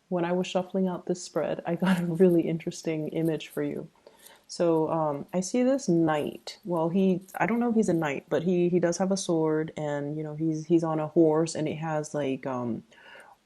When I was shuffling out this spread, I got a really interesting image for you. So I see this knight. Well, I don't know if he's a knight, but he does have a sword, and he's on a horse, and it has like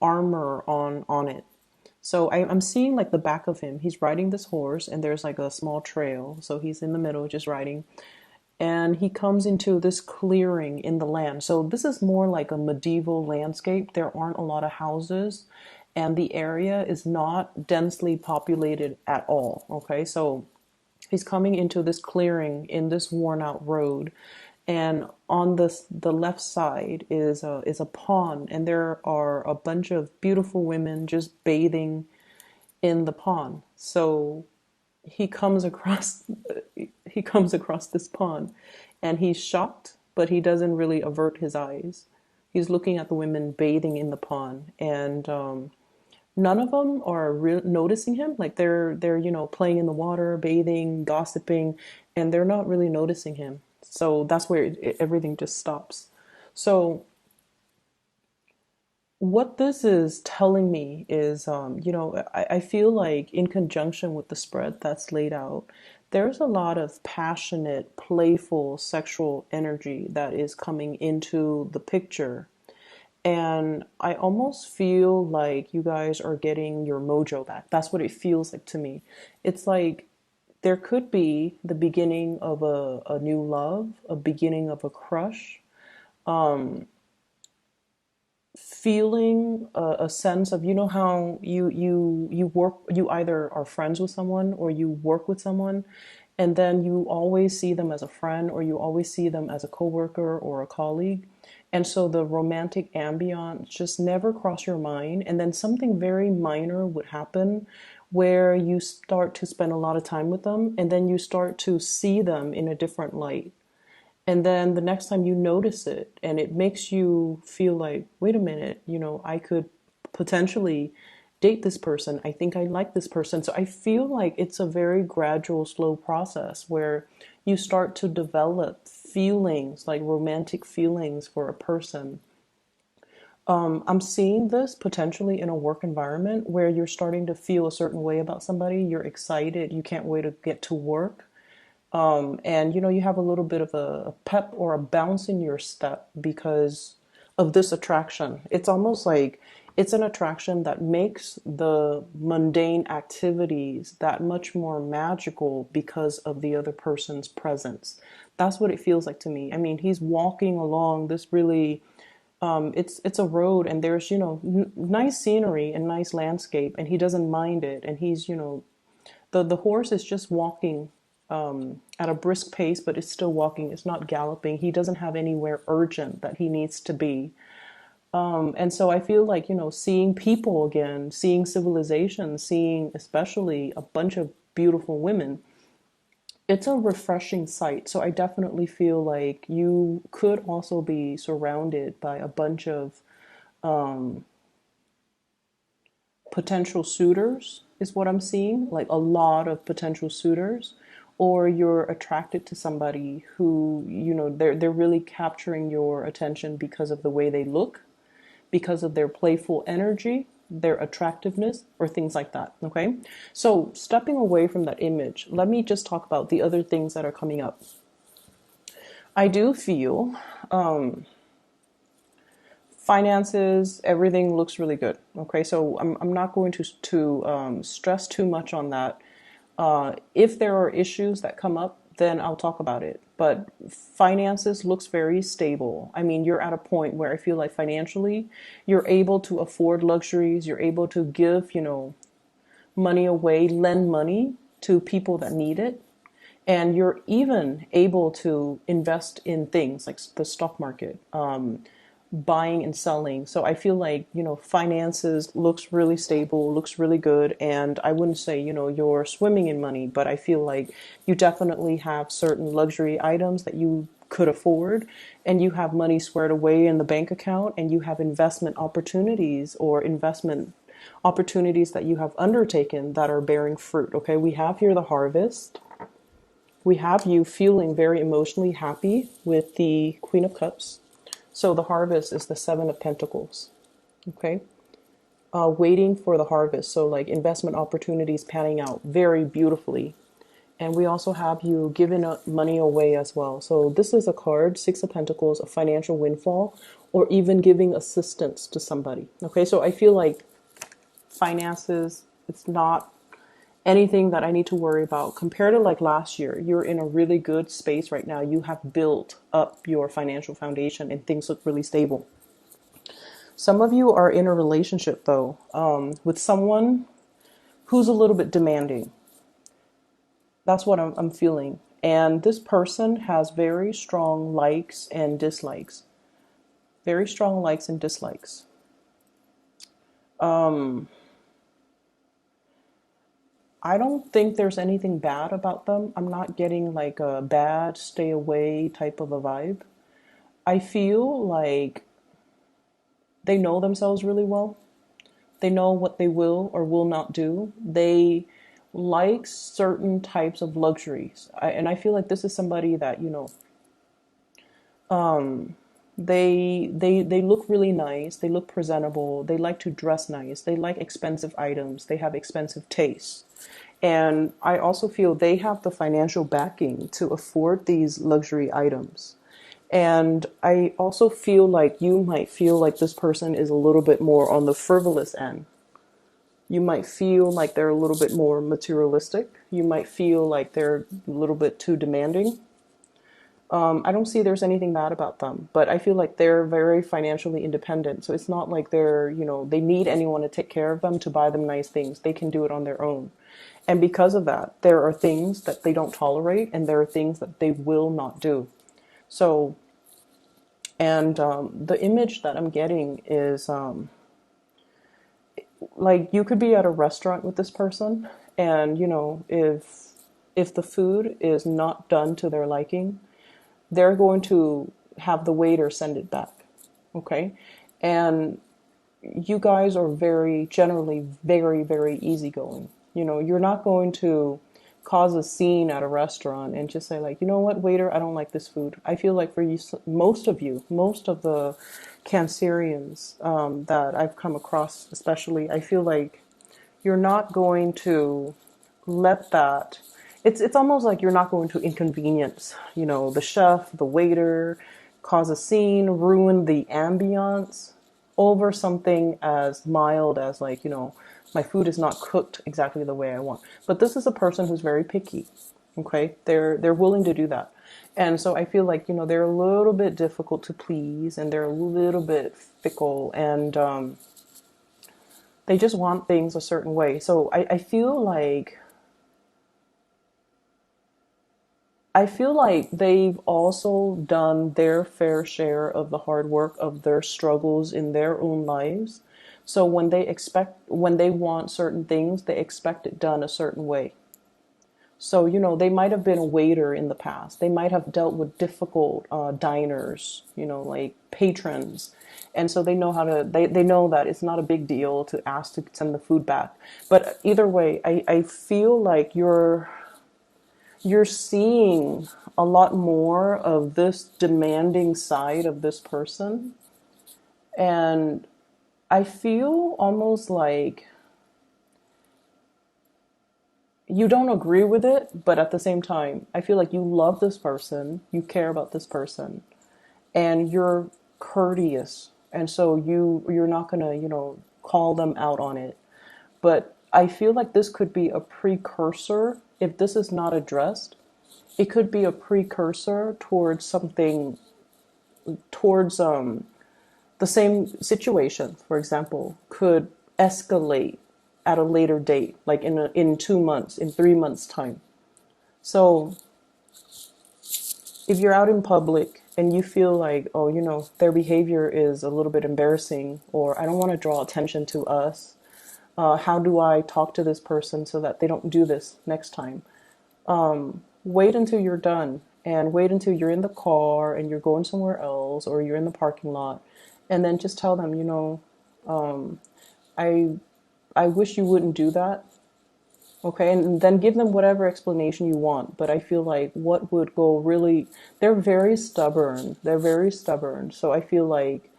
armor on it. So I'm seeing like the back of him. He's riding this horse, and there's like a small trail. So he's in the middle, just riding, and he comes into this clearing in the land. So this is more like a medieval landscape. There aren't a lot of houses, and the area is not densely populated at all. Okay, so he's coming into this clearing in this worn out road, and on the left side is a pond, and there are a bunch of beautiful women just bathing in the pond. So he comes across he comes across this pond, and he's shocked, but he doesn't really avert his eyes. He's looking at the women bathing in the pond, and none of them are noticing him. Like they're playing in the water, bathing, gossiping, and they're not really noticing him. So that's where everything just stops. So what this is telling me is, I feel like in conjunction with the spread that's laid out, there's a lot of passionate, playful, sexual energy that is coming into the picture. And I almost feel like you guys are getting your mojo back. That's what it feels like to me. It's like there could be the beginning of a new love, a beginning of a crush, feeling a sense of, how you work, you either are friends with someone or you work with someone, and then you always see them as a friend, or you always see them as a coworker or a colleague. And so the romantic ambiance just never crossed your mind, and then something very minor would happen where you start to spend a lot of time with them, and then you start to see them in a different light. And then the next time you notice it, and it makes you feel like, wait a minute, I could potentially date this person. I think I like this person. So I feel like it's a very gradual, slow process where you start to develop feelings, like romantic feelings for a person. I'm seeing this potentially in a work environment where you're starting to feel a certain way about somebody. You're excited. You can't wait to get to work. And you have a little bit of a pep or a bounce in your step because of this attraction. It's almost like it's an attraction that makes the mundane activities that much more magical because of the other person's presence. That's what it feels like to me. I mean, he's walking along this really it's a road, and there's nice scenery and nice landscape, and he doesn't mind it, and he's the horse is just walking at a brisk pace, but it's still walking. It's not galloping. He doesn't have anywhere urgent that he needs to be. And so I feel like, seeing people again, seeing civilization, seeing especially a bunch of beautiful women, it's a refreshing sight. So I definitely feel like you could also be surrounded by a bunch of potential suitors, is what I'm seeing, like a lot of potential suitors, or you're attracted to somebody who, they're really capturing your attention because of the way they look, because of their playful energy, their attractiveness, or things like that. Okay? So, stepping away from that image, let me just talk about the other things that are coming up. I do feel finances, everything looks really good. Okay, so I'm not going to stress too much on that. If there are issues that come up, then I'll talk about it. But finances looks very stable. I mean, you're at a point where I feel like financially, you're able to afford luxuries. You're able to give, money away, lend money to people that need it. And you're even able to invest in things like the stock market, buying and selling. So I feel like, finances looks really stable, looks really good. And I wouldn't say, you're swimming in money, but I feel like you definitely have certain luxury items that you could afford, and you have money squared away in the bank account, and you have investment opportunities or investment opportunities that you have undertaken that are bearing fruit. Okay. We have here the harvest. We have you feeling very emotionally happy with the Queen of Cups. So the harvest is the Seven of Pentacles. Okay. waiting for the harvest. So like investment opportunities panning out very beautifully. And we also have you giving money away as well. So this is a card, Six of Pentacles, a financial windfall, or even giving assistance to somebody. Okay, so I feel like finances, it's not anything that I need to worry about. Compared to like last year, you're in a really good space right now. You have built up your financial foundation and things look really stable. Some of you are in a relationship though, with someone who's a little bit demanding. That's what I'm feeling. And this person has very strong likes and dislikes. Very strong likes and dislikes. I don't think there's anything bad about them. I'm not getting like a bad, stay away type of a vibe. I feel like they know themselves really well. They know what they will or will not do. They like certain types of luxuries. And I feel like this is somebody that, they look really nice. They look presentable. They like to dress nice. They like expensive items. They have expensive tastes. And I also feel they have the financial backing to afford these luxury items. And I also feel like you might feel like this person is a little bit more on the frivolous end. You might feel like they're a little bit more materialistic. You might feel like they're a little bit too demanding. I don't see there's anything bad about them, but I feel like they're very financially independent. So it's not like they need anyone to take care of them, to buy them nice things. They can do it on their own. And because of that, there are things that they don't tolerate and there are things that they will not do. So, and the image that I'm getting is like you could be at a restaurant with this person and, if the food is not done to their liking, they're going to have the waiter send it back. Okay. And you guys are generally very, very easygoing. You're not going to cause a scene at a restaurant and just say like, you know what, waiter, I don't like this food. I feel like for you, most of the Cancerians that I've come across, especially, I feel like you're not going to let that. It's almost like you're not going to inconvenience, the chef, the waiter, cause a scene, ruin the ambiance over something as mild as like, my food is not cooked exactly the way I want. But this is a person who's very picky. Okay, they're willing to do that. And so I feel like, they're a little bit difficult to please and they're a little bit fickle and they just want things a certain way. So I feel like they've also done their fair share of the hard work of their struggles in their own lives. So when they want certain things, they expect it done a certain way. So, they might have been a waiter in the past. They might have dealt with difficult diners, like patrons. And so they know that it's not a big deal to ask to send the food back. But either way, I feel like you're seeing a lot more of this demanding side of this person. And I feel almost like you don't agree with it, but at the same time, I feel like you love this person, you care about this person, and you're courteous. And so you're not gonna, call them out on it. But I feel like this could be a precursor. If this is not addressed, it could be a precursor towards something, towards the same situation, for example, could escalate at a later date, like in 2 months, in 3 months time. So if you're out in public and you feel like, oh, their behavior is a little bit embarrassing, or I don't want to draw attention to us, how do I talk to this person so that they don't do this next time? Wait until you're done and wait until you're in the car and you're going somewhere else or you're in the parking lot, and then just tell them, I I wish you wouldn't do that. Okay, and then give them whatever explanation you want. But I feel like what would go really, they're very stubborn. They're very stubborn. So I feel like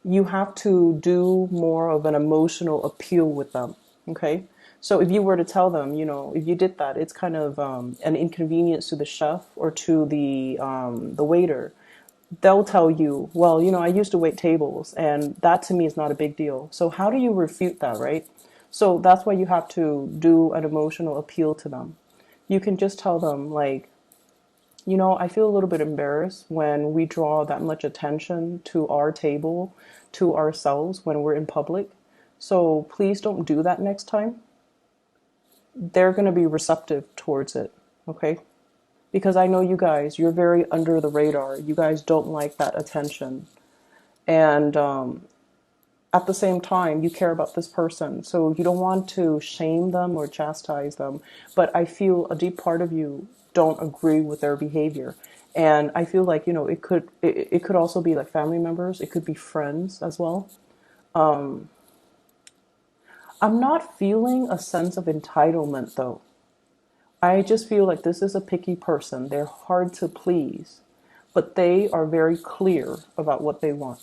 you have to do more of an emotional appeal with them. Okay. So if you were to tell them, if you did that, it's kind of an inconvenience to the chef or to the waiter. They'll tell you, well, I used to wait tables, and that to me is not a big deal. So how do you refute that, right? So that's why you have to do an emotional appeal to them. You can just tell them, like, I feel a little bit embarrassed when we draw that much attention to our table, to ourselves when we're in public. So please don't do that next time. They're going to be receptive towards it, okay? Because I know you guys, you're very under the radar. You guys don't like that attention. And at the same time, you care about this person. So you don't want to shame them or chastise them. But I feel a deep part of you don't agree with their behavior. And I feel like, it could also be like family members. It could be friends as well. I'm not feeling a sense of entitlement though. I just feel like this is a picky person. They're hard to please, but they are very clear about what they want.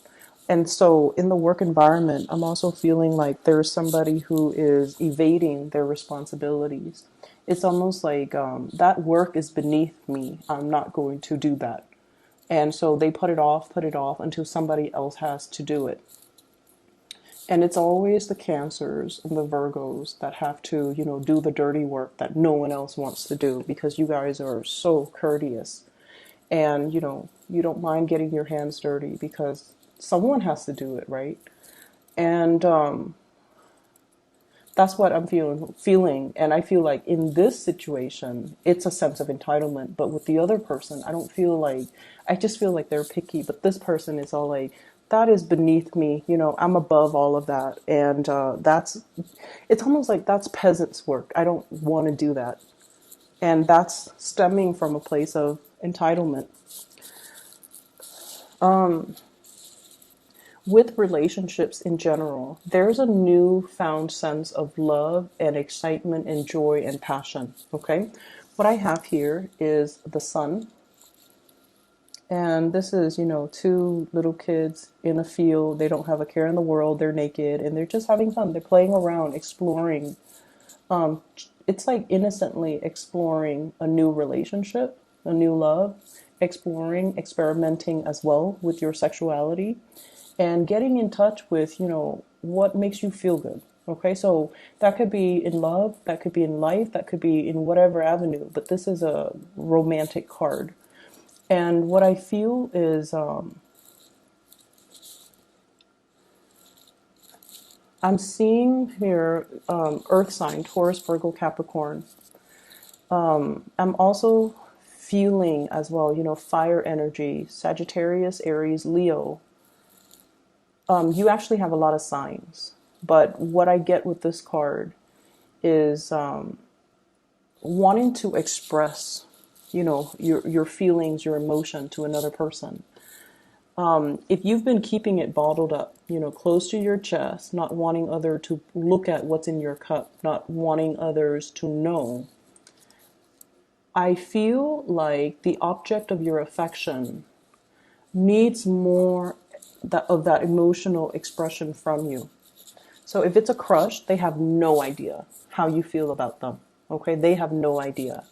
And so in the work environment, I'm also feeling like there's somebody who is evading their responsibilities. It's almost like that work is beneath me. I'm not going to do that. And so they put it off until somebody else has to do it. And it's always the Cancers and the Virgos that have to, do the dirty work that no one else wants to do because you guys are so courteous. And, you don't mind getting your hands dirty because someone has to do it, right? And that's what I'm feeling. And I feel like in this situation, it's a sense of entitlement. But with the other person, I just feel like they're picky. But this person is all like, that is beneath me. I'm above all of that. And it's almost like that's peasants' work. I don't want to do that. And that's stemming from a place of entitlement. With relationships in general, there's a newfound sense of love and excitement and joy and passion. Okay. What I have here is the sun. And this is, two little kids in a field. They don't have a care in the world. They're naked and they're just having fun. They're playing around, exploring. Um, it's like innocently exploring a new relationship, a new love, experimenting as well with your sexuality and getting in touch with, what makes you feel good. Okay, so that could be in love, that could be in life, that could be in whatever avenue, but this is a romantic card. And what I feel is I'm seeing here Earth sign, Taurus, Virgo, Capricorn. I'm also feeling as well, fire energy, Sagittarius, Aries, Leo. You actually have a lot of signs. But what I get with this card is wanting to express, your feelings, your emotion to another person. If you've been keeping it bottled up, close to your chest, not wanting other to look at what's in your cup, not wanting others to know, I feel like the object of your affection needs more of that emotional expression from you. So if it's a crush, they have no idea how you feel about them. Okay, they have no idea.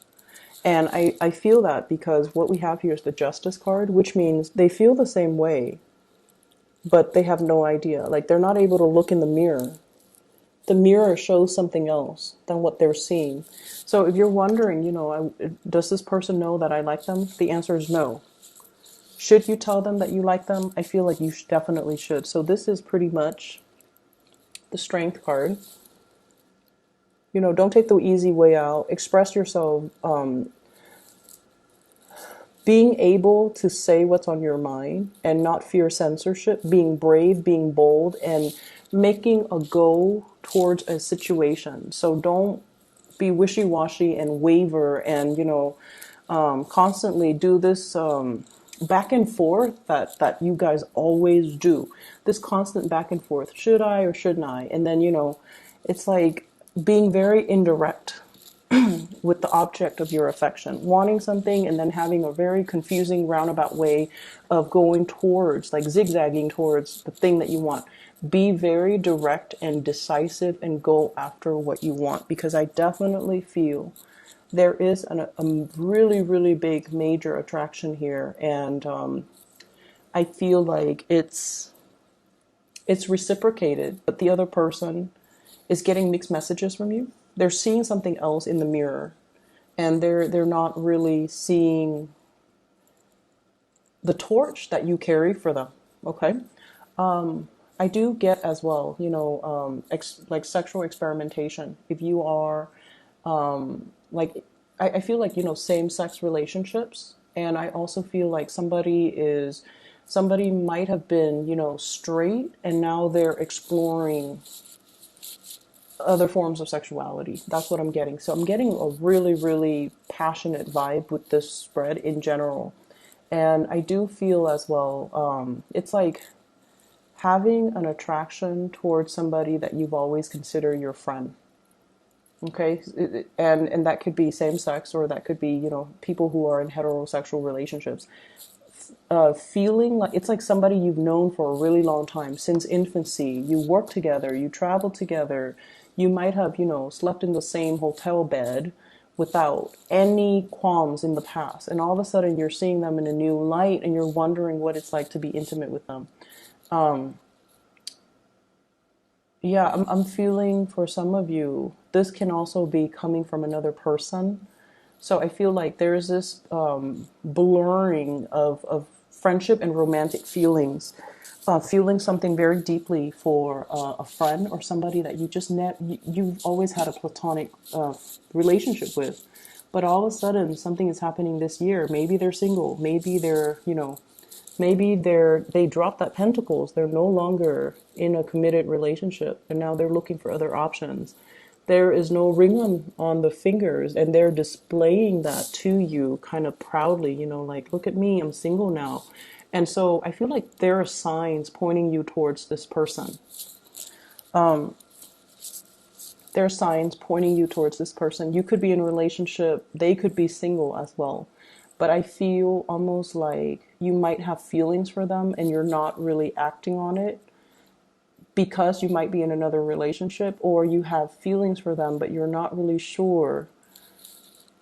And I feel that because what we have here is the Justice card, which means they feel the same way, but they have no idea. Like they're not able to look in the mirror. The mirror shows something else than what they're seeing. So if you're wondering, does this person know that I like them? The answer is no. Should you tell them that you like them? I feel like you definitely should. So this is pretty much the Strength card. Don't take the easy way out. Express yourself. Being able to say what's on your mind and not fear censorship. Being brave, being bold, and making a go towards a situation. So don't be wishy-washy and waver and, constantly do this back and forth that you guys always do. This constant back and forth. Should I or shouldn't I? And then, it's like being very indirect with the object of your affection, wanting something and then having a very confusing roundabout way of going towards, like zigzagging towards the thing that you want. Be very direct and decisive and go after what you want, because I definitely feel there is a really, really big major attraction here. And I feel like it's reciprocated, but the other person is getting mixed messages from you. They're seeing something else in the mirror, and they're not really seeing the torch that you carry for them. Okay. I do get as well, like sexual experimentation. If you are, like, I feel like, same sex relationships. And I also feel like somebody might have been, straight, and now they're exploring other forms of sexuality. That's what I'm getting. So I'm getting a really, really passionate vibe with this spread in general. And I do feel as well, it's like having an attraction towards somebody that you've always considered your friend. Okay. And that could be same sex, or that could be, people who are in heterosexual relationships. Feeling like it's like somebody you've known for a really long time, since infancy. You work together, you travel together, you might have, slept in the same hotel bed without any qualms in the past. And all of a sudden you're seeing them in a new light, and you're wondering what it's like to be intimate with them. Yeah, I'm feeling for some of you, this can also be coming from another person. So I feel like there's this blurring of friendship and romantic feelings. Feeling something very deeply for a friend or somebody that you've always had a platonic relationship with. But all of a sudden, something is happening this year. Maybe they're single. Maybe they dropped that pentacles. They're no longer in a committed relationship, and now they're looking for other options. There is no ring on the fingers, and they're displaying that to you kind of proudly, like, look at me, I'm single now. And so I feel like there are signs pointing you towards this person. There are signs pointing you towards this person. You could be in a relationship, they could be single as well. But I feel almost like you might have feelings for them, and you're not really acting on it because you might be in another relationship, or you have feelings for them, but you're not really sure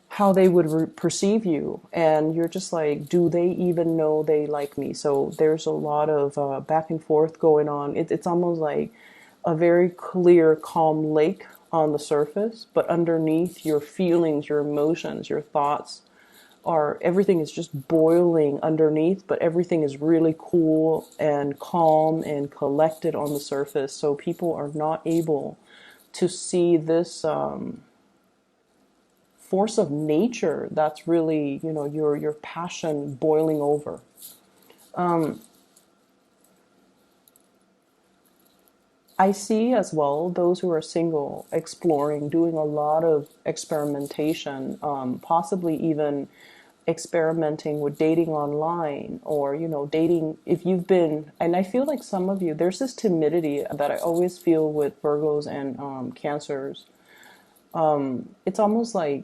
how they would perceive you. And you're just like, do they even know they like me? So there's a lot of back and forth going on. It's almost like a very clear, calm lake on the surface, but underneath, your feelings, your emotions, your thoughts everything is just boiling underneath, but everything is really cool and calm and collected on the surface. So people are not able to see this force of nature that's really, your passion boiling over. I see as well those who are single exploring, doing a lot of experimentation, possibly even experimenting with dating online, or dating if you've been. And I feel like some of you, there's this timidity that I always feel with Virgos and Cancers. It's almost like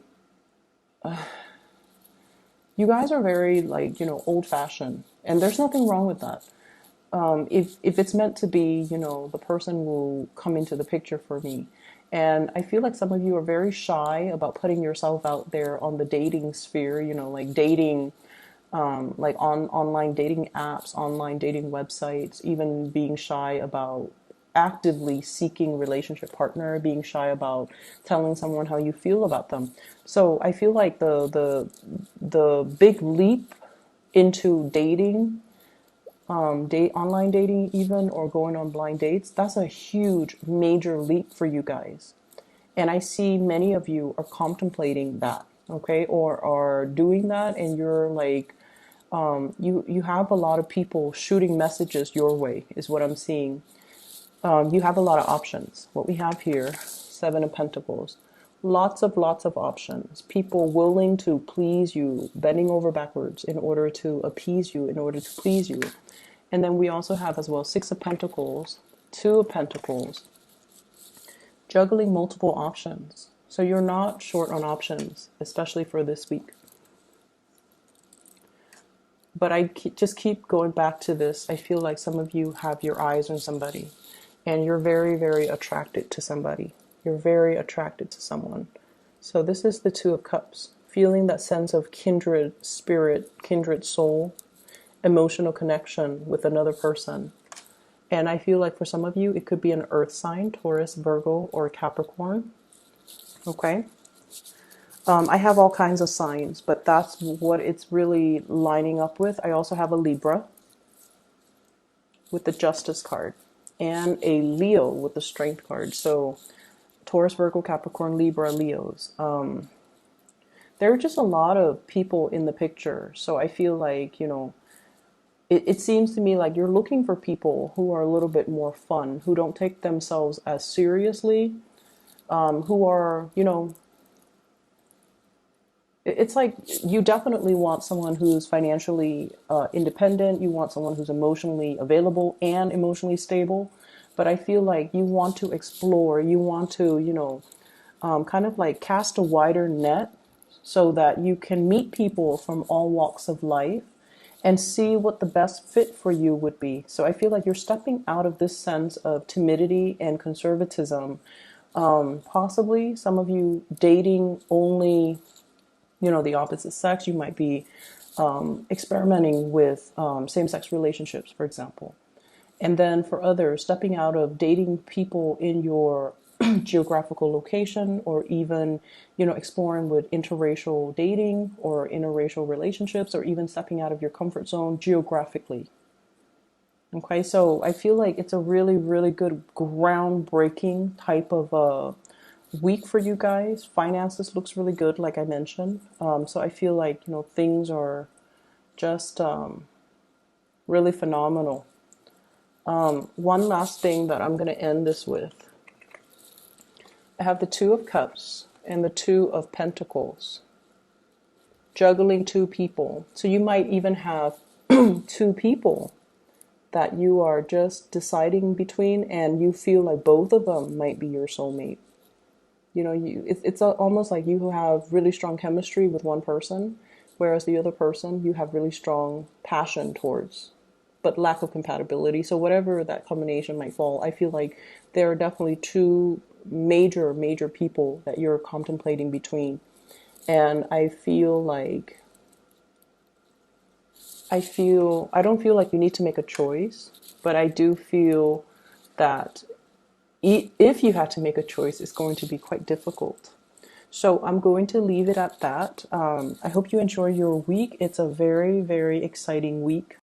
you guys are very, like, old fashioned, and there's nothing wrong with that. If it's meant to be, the person will come into the picture for me. And I feel like some of you are very shy about putting yourself out there on the dating sphere, like dating, like on online dating apps, online dating websites, even being shy about actively seeking relationship partner, being shy about telling someone how you feel about them. So I feel like the big leap into dating, online dating even, or going on blind dates, that's a huge major leap for you guys. And I see many of you are contemplating that, okay, or are doing that, and you're like, you have a lot of people shooting messages your way, is what I'm seeing. You have a lot of options. What we have here, Seven of Pentacles, lots of options. People willing to please you, bending over backwards in order to appease you, in order to please you. And then we also have as well Six of Pentacles, Two of Pentacles, juggling multiple options. So you're not short on options, especially for this week. But just keep going back to this. I feel like some of you have your eyes on somebody and you're very, very attracted to somebody. You're very attracted to someone. So this is the Two of Cups, feeling that sense of kindred spirit, kindred soul, emotional connection with another person. And I feel like for some of you, it could be an earth sign, Taurus, Virgo, or Capricorn. Okay. I have all kinds of signs, but that's what it's really lining up with. I also have a Libra with the Justice card and a Leo with the Strength card. So Taurus, Virgo, Capricorn, Libra, Leos. There are just a lot of people in the picture. So I feel like, it seems to me like you're looking for people who are a little bit more fun, who don't take themselves as seriously, who are, it's like you definitely want someone who's financially independent. You want someone who's emotionally available and emotionally stable. But I feel like you want to explore, you want to, kind of like cast a wider net so that you can meet people from all walks of life and see what the best fit for you would be. So I feel like you're stepping out of this sense of timidity and conservatism. Possibly some of you dating only the opposite sex. You might be experimenting with same-sex relationships, for example. And then for others, stepping out of dating people in your geographical location, or even, exploring with interracial dating or interracial relationships, or even stepping out of your comfort zone geographically. Okay, so I feel like it's a really, really good groundbreaking type of week for you guys. Finances looks really good, like I mentioned. So I feel like, things are just really phenomenal. One last thing that I'm going to end this with. I have the Two of Cups and the Two of Pentacles. Juggling two people. So you might even have two people that you are just deciding between, and you feel like both of them might be your soulmate. It's almost like you have really strong chemistry with one person, whereas the other person you have really strong passion towards, but lack of compatibility. So whatever that combination might fall, I feel like there are definitely two major, major people that you're contemplating between. And I don't feel like you need to make a choice, but I do feel that if you had to make a choice, it's going to be quite difficult. So I'm going to leave it at that. I hope you enjoy your week. It's a very, very exciting week